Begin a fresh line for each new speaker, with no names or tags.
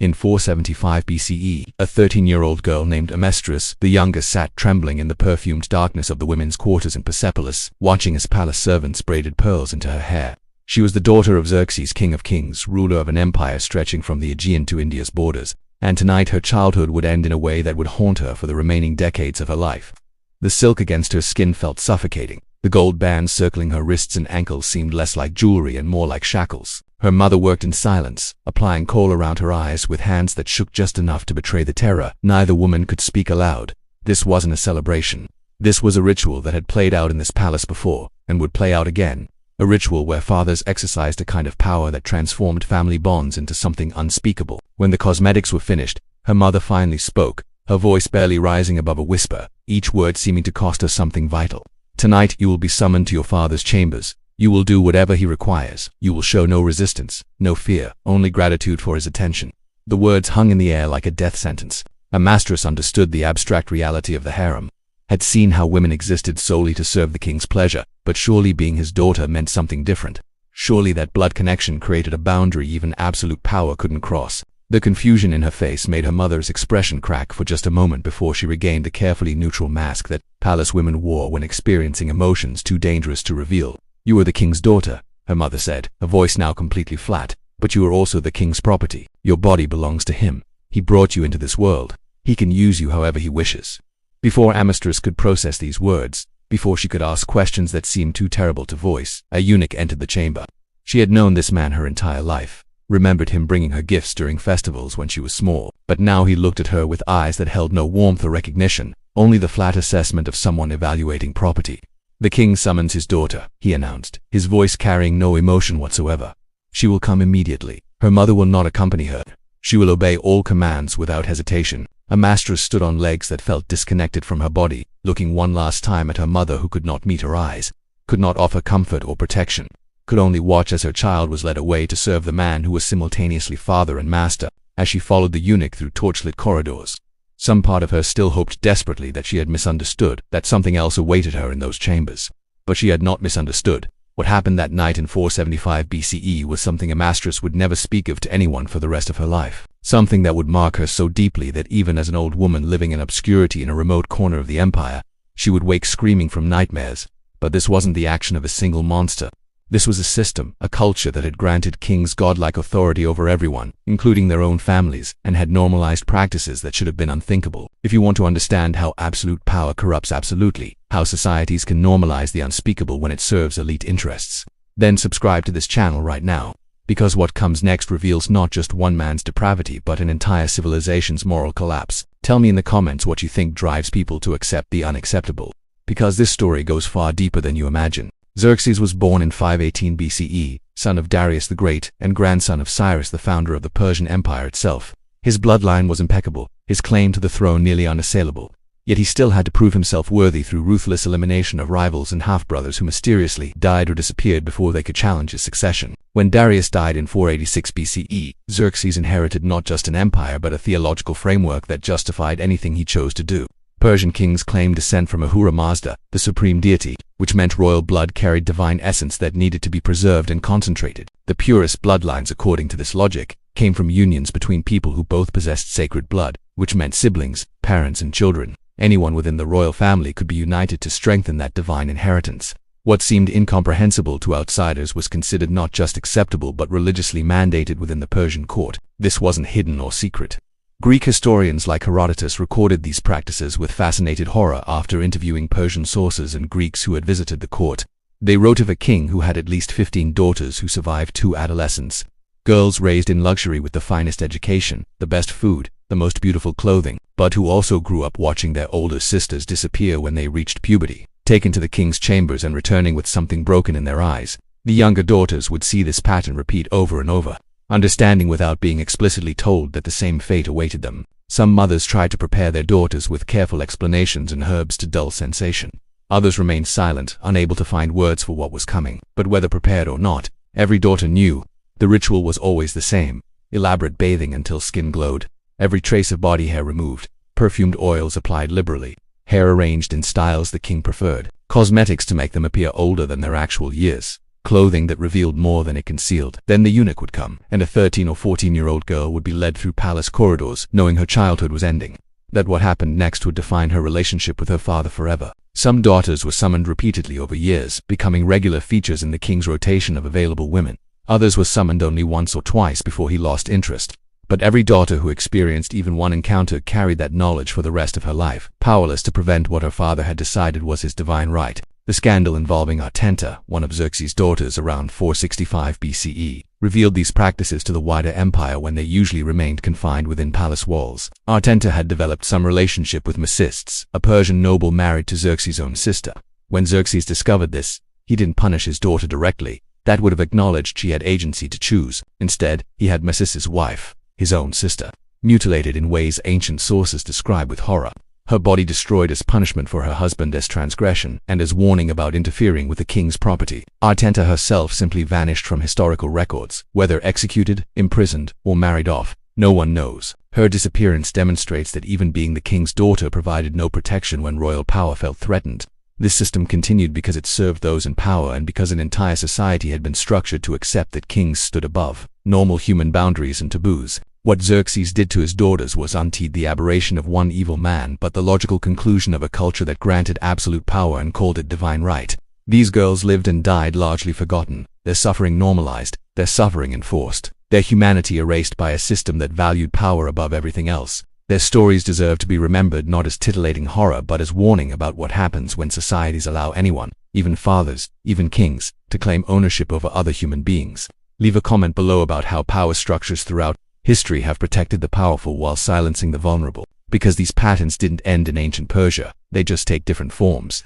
In 475 BCE, a 13-year-old girl named Amestris, the youngest, sat trembling in the perfumed darkness of the women's quarters in Persepolis, watching as palace servants braided pearls into her hair. She was the daughter of Xerxes, king of kings, ruler of an empire stretching from the Aegean to India's borders, and tonight her childhood would end in a way that would haunt her for the remaining decades of her life. The silk against her skin felt suffocating. The gold bands circling her wrists and ankles seemed less like jewelry and more like shackles. Her mother worked in silence, applying kohl around her eyes with hands that shook just enough to betray the terror. Neither woman could speak aloud. This wasn't a celebration. This was a ritual that had played out in this palace before, and would play out again. A ritual where fathers exercised a kind of power that transformed family bonds into something unspeakable. When the cosmetics were finished, her mother finally spoke, her voice barely rising above a whisper, each word seeming to cost her something vital. Tonight you will be summoned to your father's chambers. You will do whatever he requires. You will show no resistance, no fear, only gratitude for his attention. The words hung in the air like a death sentence. Amestris understood the abstract reality of the harem, had seen how women existed solely to serve the king's pleasure, but surely being his daughter meant something different. Surely that blood connection created a boundary even absolute power couldn't cross. The confusion in her face made her mother's expression crack for just a moment before she regained the carefully neutral mask that palace women wore when experiencing emotions too dangerous to reveal. "You are the king's daughter," her mother said, her voice now completely flat, "but you are also the king's property. Your body belongs to him. He brought you into this world. He can use you however he wishes." Before Amestris could process these words, before she could ask questions that seemed too terrible to voice, a eunuch entered the chamber. She had known this man her entire life, remembered him bringing her gifts during festivals when she was small, but now he looked at her with eyes that held no warmth or recognition, only the flat assessment of someone evaluating property. "The king summons his daughter," he announced, his voice carrying no emotion whatsoever. "She will come immediately. Her mother will not accompany her. She will obey all commands without hesitation." Amestris stood on legs that felt disconnected from her body, looking one last time at her mother who could not meet her eyes, could not offer comfort or protection, could only watch as her child was led away to serve the man who was simultaneously father and master. As she followed the eunuch through torchlit corridors, some part of her still hoped desperately that she had misunderstood, that something else awaited her in those chambers. But she had not misunderstood. What happened that night in 475 BCE was something Amestris would never speak of to anyone for the rest of her life. Something that would mark her so deeply that even as an old woman living in obscurity in a remote corner of the empire, she would wake screaming from nightmares. But this wasn't the action of a single monster. This was a system, a culture that had granted kings godlike authority over everyone, including their own families, and had normalized practices that should have been unthinkable. If you want to understand how absolute power corrupts absolutely, how societies can normalize the unspeakable when it serves elite interests, then subscribe to this channel right now. Because what comes next reveals not just one man's depravity but an entire civilization's moral collapse. Tell me in the comments what you think drives people to accept the unacceptable. Because this story goes far deeper than you imagine. Xerxes was born in 518 BCE, son of Darius the Great and grandson of Cyrus, the founder of the Persian Empire itself. His bloodline was impeccable, his claim to the throne nearly unassailable. Yet he still had to prove himself worthy through ruthless elimination of rivals and half-brothers who mysteriously died or disappeared before they could challenge his succession. When Darius died in 486 BCE, Xerxes inherited not just an empire but a theological framework that justified anything he chose to do. Persian kings claimed descent from Ahura Mazda, the supreme deity, which meant royal blood carried divine essence that needed to be preserved and concentrated. The purest bloodlines, according to this logic, came from unions between people who both possessed sacred blood, which meant siblings, parents, and children. Anyone within the royal family could be united to strengthen that divine inheritance. What seemed incomprehensible to outsiders was considered not just acceptable but religiously mandated within the Persian court. This wasn't hidden or secret. Greek historians like Herodotus recorded these practices with fascinated horror after interviewing Persian sources and Greeks who had visited the court. They wrote of a king who had at least 15 daughters who survived 2 adolescents. Girls raised in luxury with the finest education, the best food, the most beautiful clothing, but who also grew up watching their older sisters disappear when they reached puberty, taken to the king's chambers and returning with something broken in their eyes. The younger daughters would see this pattern repeat over and over, understanding without being explicitly told that the same fate awaited them. Some mothers tried to prepare their daughters with careful explanations and herbs to dull sensation. Others remained silent, unable to find words for what was coming. But whether prepared or not, every daughter knew. The ritual was always the same: elaborate bathing until skin glowed, every trace of body hair removed, perfumed oils applied liberally, hair arranged in styles the king preferred, cosmetics to make them appear older than their actual years. clothing that revealed more than it concealed. Then the eunuch would come, and a 13 or 14-year-old girl would be led through palace corridors, knowing her childhood was ending. That what happened next would define her relationship with her father forever. Some daughters were summoned repeatedly over years, becoming regular features in the king's rotation of available women. Others were summoned only once or twice before he lost interest. But every daughter who experienced even one encounter carried that knowledge for the rest of her life, powerless to prevent what her father had decided was his divine right. The scandal involving Artenta, one of Xerxes' daughters around 465 BCE, revealed these practices to the wider empire when they usually remained confined within palace walls. Artenta had developed some relationship with Xerxes, a Persian noble married to Xerxes' own sister. When Xerxes discovered this, he didn't punish his daughter directly. That would have acknowledged she had agency to choose. Instead, he had Xerxes' wife, his own sister, mutilated in ways ancient sources describe with horror. Her body destroyed as punishment for her husband's transgression and as warning about interfering with the king's property. Artenta herself simply vanished from historical records, whether executed, imprisoned, or married off. No one knows. Her disappearance demonstrates that even being the king's daughter provided no protection when royal power felt threatened. This system continued because it served those in power and because an entire society had been structured to accept that kings stood above normal human boundaries and taboos. What Xerxes did to his daughters was indeed the aberration of one evil man, but the logical conclusion of a culture that granted absolute power and called it divine right. These girls lived and died largely forgotten, their suffering normalized, their suffering enforced, their humanity erased by a system that valued power above everything else. Their stories deserve to be remembered not as titillating horror but as warning about what happens when societies allow anyone, even fathers, even kings, to claim ownership over other human beings. Leave a comment below about how power structures throughout history have protected the powerful while silencing the vulnerable. Because these patterns didn't end in ancient Persia, they just take different forms.